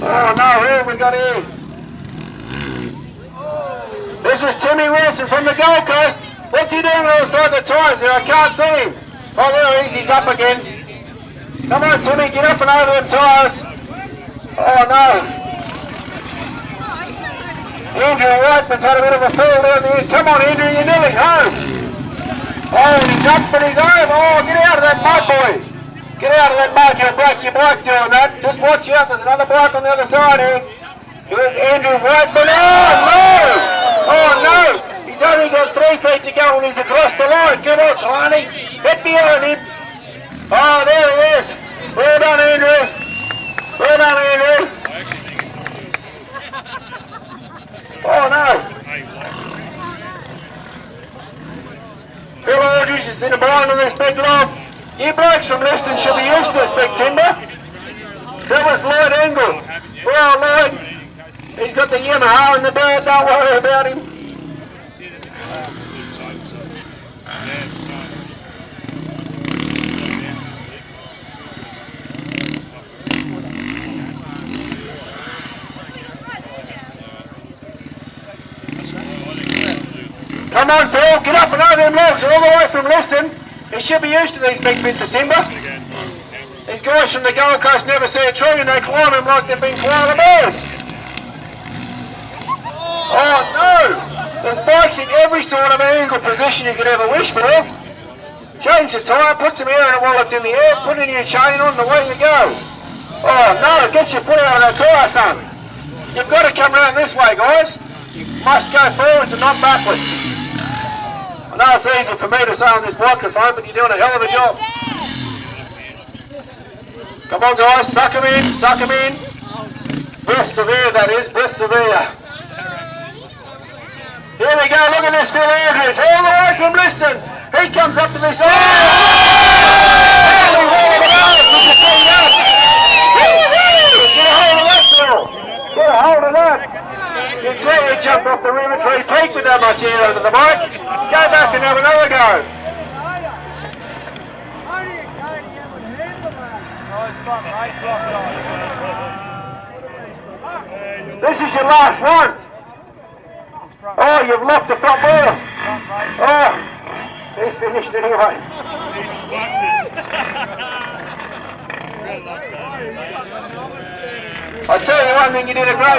Oh no, who have we got here? This is Timmy Wilson from the Gold Coast. What's he doing outside the tyres there? I can't see him. Oh, there he is. He's up again. Come on, Timmy, get up and over the tyres. Oh no. Andrew Whiteman's had a bit of a fall down there. Come on, Andrew, you're nearly home. Oh, he's up and he's home. Oh, get out of that mud, boys. Get out of that mud. You'll break your bike doing that. Just watch out. There's another bike on the other side here. Here's Andrew Whiteman. Oh, no. Oh, no. He's only got 3 feet to go and he's across the line. Come on, Tiny. Get behind him. Oh, there he is. Well done, Andrew. Well done, Andrew. Oh, no. Phil Aldridge is in a blind on this big log. You blokes from Liston should be used to this big timber. That was Lloyd Engel. Well, Lloyd, he's got the Yamaha in the bed, don't worry about him. Come on, Phil, get up and over them logs all the way from Liston. He should be used to these big bits of timber. These guys from the Gold Coast never see a tree and they climb them like they've been koala bears. Oh no! There's bikes in every sort of angle position you could ever wish for. Change the tyre, put some air in it while it's in the air, put a new chain on and away you go. Oh no, get your foot out of that tyre, son. You've got to come round this way, guys. You must go forwards and not backwards. I know it's easy for me to say on this microphone, but you're doing a hell of a job. Come on, guys, suck them in, suck them in. Breath severe, that is, breath severe. Here we go, look at this Phil Aldridge, all the way from Liston. He comes up to this. Oh! Get a hold of that, Phil. Get a hold of that. You see he jumped off the Rivertree Peak with that much air under the bike. Go back and have another go. This is your last one. Oh, you've locked the front wheel. Oh, he's finished anyway. I tell you one thing, you did a great